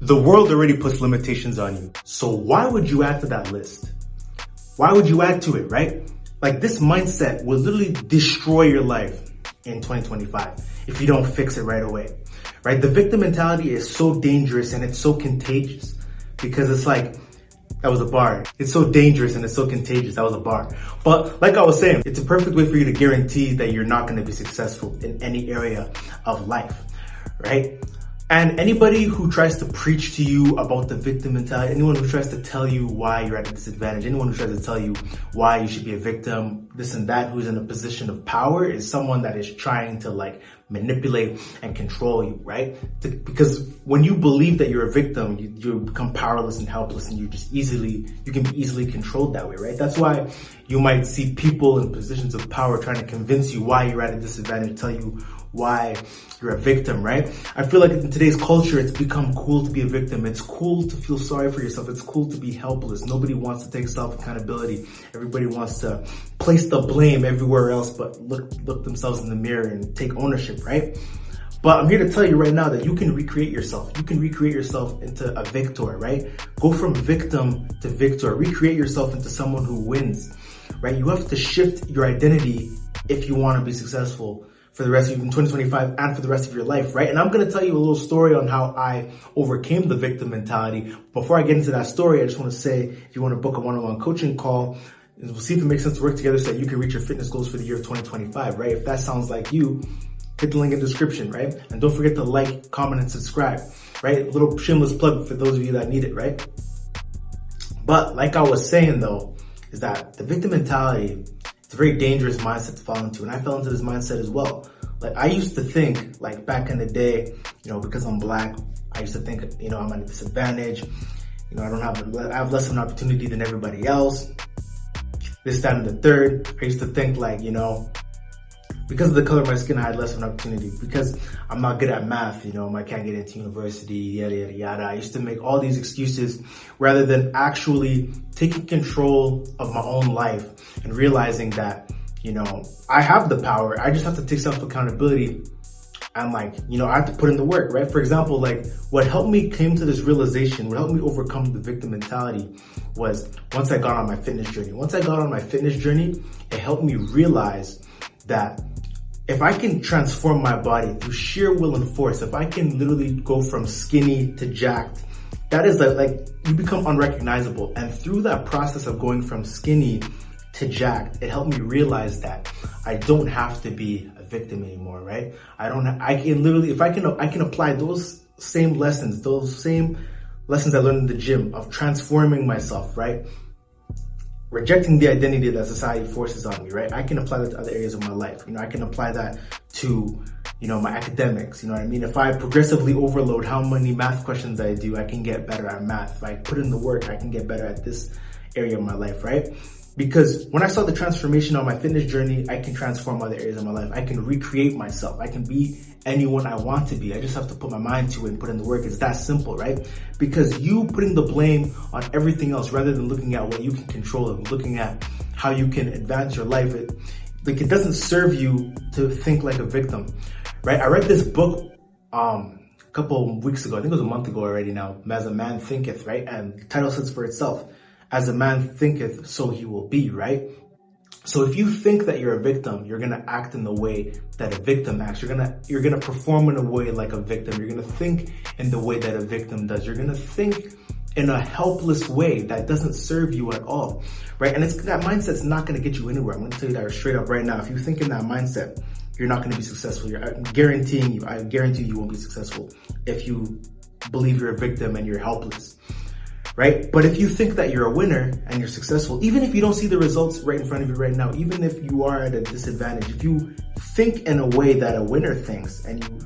The world already puts limitations on you. So why would you add to that list? Why would you add to it, right? Like, this mindset will literally destroy your life in 2025 if you don't fix it right away, right? The victim mentality is so dangerous and it's so contagious because it's like, that was a bar. It's so dangerous and it's so contagious. That was a bar. But like I was saying, it's a perfect way for you to guarantee that you're not going to be successful in any area of life, right? And anybody who tries to preach to you about the victim mentality, anyone who tries to tell you why you're at a disadvantage, anyone who tries to tell you why you should be a victim, this and that, who's in a position of power is someone that is trying to like manipulate and control you, right? Because when you believe that you're a victim, you become powerless and helpless and you can be easily controlled that way, right? That's why you might see people in positions of power trying to convince you why you're at a disadvantage, tell you why you're a victim, right? I feel like in today's culture, it's become cool to be a victim. It's cool to feel sorry for yourself. It's cool to be helpless. Nobody wants to take self-accountability. Everybody wants to place the blame everywhere else, but look themselves in the mirror and take ownership, right? But I'm here to tell you right now that you can recreate yourself. You can recreate yourself into a victor, right? Go from victim to victor. Recreate yourself into someone who wins, right? You have to shift your identity if you want to be successful for the rest of you in 2025 and for the rest of your life, right? And I'm going to tell you a little story on how I overcame the victim mentality. Before I get into that story, I just want to say, if you want to book a one-on-one coaching call, we'll see if it makes sense to work together so that you can reach your fitness goals for the year of 2025, right? If that sounds like you, hit the link in the description, right? And don't forget to like, comment, and subscribe, right? A little shameless plug for those of you that need it, right? But like I was saying though, is that the victim mentality, it's a very dangerous mindset to fall into. And I fell into this mindset as well. Like, I used to think, like, back in the day, because I'm black, I used to think, I'm at a disadvantage. I have less of an opportunity than everybody else. This, that, and the third. I used to think like, because of the color of my skin, I had less of an opportunity. Because I'm not good at math, I can't get into university, yada, yada, yada. I used to make all these excuses rather than actually taking control of my own life and realizing that, I have the power. I just have to take self-accountability and I have to put in the work, right? For example, what helped me came to this realization, what helped me overcome the victim mentality was once I got on my fitness journey. Once I got on my fitness journey, it helped me realize that if I can transform my body through sheer will and force, if I can literally go from skinny to jacked, that is like you become unrecognizable. And through that process of going from skinny to jacked, it helped me realize that I don't have to be a victim anymore, right? I can apply those same lessons I learned in the gym of transforming myself, right? Rejecting the identity that society forces on me, right? I can apply that to other areas of my life. I can apply that to, my academics. You know what I mean? If I progressively overload how many math questions I do, I can get better at math. If I put in the work, I can get better at this area of my life, right? Because when I saw the transformation on my fitness journey, I can transform other areas of my life. I can recreate myself. I can be anyone I want to be. I just have to put my mind to it and put in the work. It's that simple, right? Because you putting the blame on everything else rather than looking at what you can control and looking at how you can advance your life, it doesn't serve you to think like a victim, right? I read this book a couple of weeks ago. I think it was a month ago already now. As a Man Thinketh, right? And the title says for itself. As a man thinketh, so he will be, right? So if you think that you're a victim, you're gonna act in the way that a victim acts. You're gonna perform in a way like a victim. You're gonna think in the way that a victim does. You're gonna think in a helpless way that doesn't serve you at all, right? And that mindset's not gonna get you anywhere. I'm gonna tell you that straight up right now. If you think in that mindset, you're not gonna be successful. I guarantee you won't be successful if you believe you're a victim and you're helpless. Right? But if you think that you're a winner and you're successful, even if you don't see the results right in front of you right now, even if you are at a disadvantage, if you think in a way that a winner thinks and you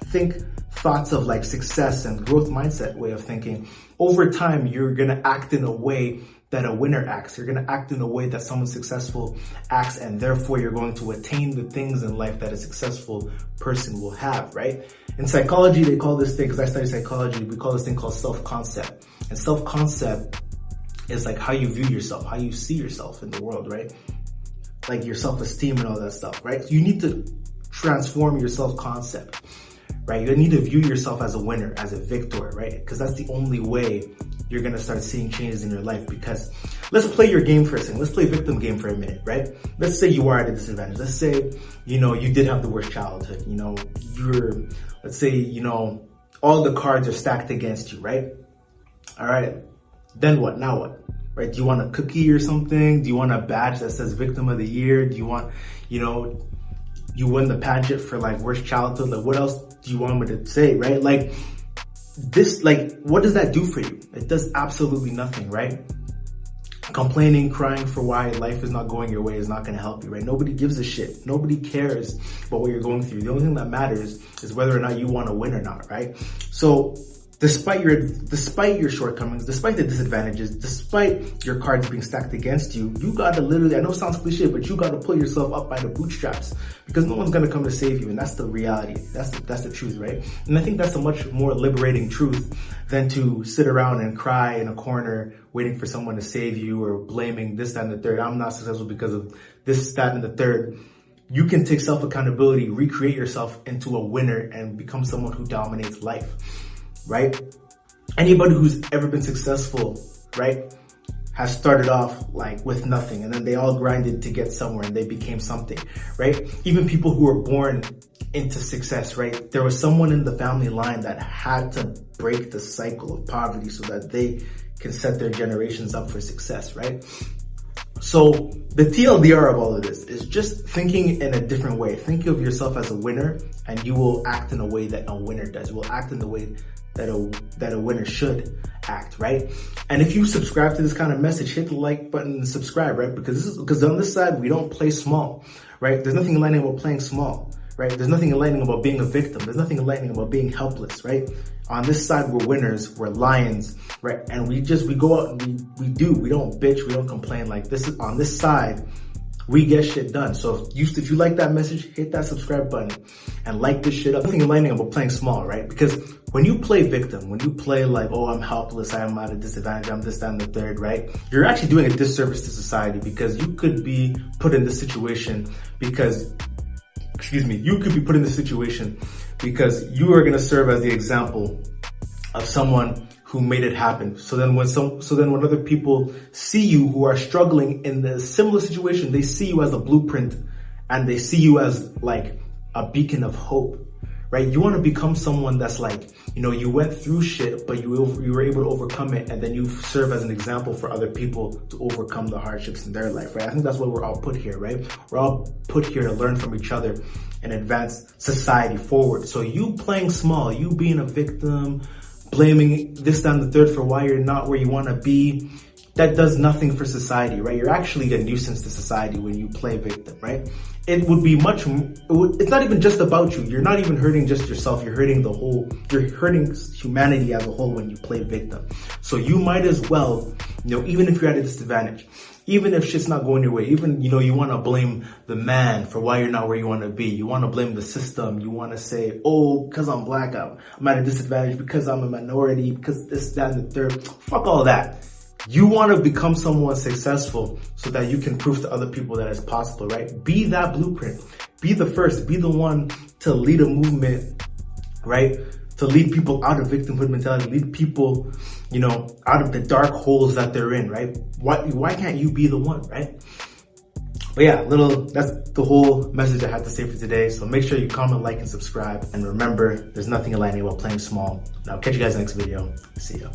think thoughts of success and growth mindset way of thinking, over time, you're going to act in a way that a winner acts. You're going to act in a way that someone successful acts, and therefore you're going to attain the things in life that a successful person will have, right? In psychology, they call this thing, because I study psychology, we call this thing called self-concept. And self-concept is how you view yourself, how you see yourself in the world, right? Your self-esteem and all that stuff, right? So you need to transform your self-concept, right? You need to view yourself as a winner, as a victor, right? Because that's the only way you're gonna start seeing changes in your life. Because let's play your game for a second. Let's play victim game for a minute, right? Let's say you are at a disadvantage. Let's say, you know, you did have the worst childhood. You know, let's say, you know, all the cards are stacked against you, right? All right, then what? Now what? Right? Do you want a cookie or something? Do you want a badge that says victim of the year? Do you want, you know, you win the pageant for like worst childhood? Like, what else do you want me to say, right? Like this, like, what does that do for you? It does absolutely nothing, right? Complaining, crying for why life is not going your way is not going to help you, right? Nobody gives a shit. Nobody cares about what you're going through. The only thing that matters is whether or not you want to win or not, right? So despite your shortcomings, despite the disadvantages, despite your cards being stacked against you, you gotta literally, I know it sounds cliche, but you gotta pull yourself up by the bootstraps, because no one's gonna come to save you, and that's the reality. That's the truth, right? And I think that's a much more liberating truth than to sit around and cry in a corner waiting for someone to save you, or blaming this, that, and the third. I'm not successful because of this, that, and the third. You can take self-accountability, recreate yourself into a winner, and become someone who dominates life. Right? Anybody who's ever been successful, right, has started off like with nothing, and then they all grinded to get somewhere and they became something, right? Even people who were born into success, right? There was someone in the family line that had to break the cycle of poverty so that they can set their generations up for success, right? So the TLDR of all of this is just thinking in a different way. Think of yourself as a winner, and you will act in a way that a winner does. You will act in the way that a winner should act, right? And if you subscribe to this kind of message, hit the like button and subscribe, right? Because on this side, we don't play small, right? There's nothing enlightening about playing small, right? There's nothing enlightening about being a victim. There's nothing enlightening about being helpless, right? On this side, we're winners, we're lions, right? And we go out and we don't bitch, we don't complain. Like on this side, we get shit done. So if you like that message, hit that subscribe button and like this shit up. Nothing enlightening about playing small, right? Because when you play victim, when you play like, oh, I'm helpless, I'm at a disadvantage, I'm this, that, and the third, right? You're actually doing a disservice to society, because you could be put in this situation because, you could be put in this situation because you are going to serve as the example of someone who made it happen. So then when other people see you who are struggling in the similar situation, they see you as a blueprint, and they see you as like a beacon of hope, right? You want to become someone that's like, you know, you went through shit, but you were able to overcome it, and then you serve as an example for other people to overcome the hardships in their life, right? I think that's what we're all put here, right? We're all put here to learn from each other and advance society forward. So you playing small, you being a victim, blaming this, that, and the third for why you're not where you want to be, that does nothing for society, right? You're actually a nuisance to society when you play victim, right? It would be it's not even just about you. You're not even hurting just yourself. You're hurting you're hurting humanity as a whole when you play victim. So you might as well, you know, even if you're at a disadvantage, even if shit's not going your way, even, you know, you want to blame the man for why you're not where you want to be. You want to blame the system. You want to say, oh, because I'm black, I'm at a disadvantage, because I'm a minority, because this, that, and the third. Fuck all that. You want to become someone successful so that you can prove to other people that it's possible, right? Be that blueprint. Be the first. Be the one to lead a movement, right? To lead people out of victimhood mentality, lead people, you know, out of the dark holes that they're in, right? Why can't you be the one, right? But yeah, that's the whole message I had to say for today. So make sure you comment, like, and subscribe. And remember, there's nothing enlightening about playing small. Now, catch you guys in the next video. See ya.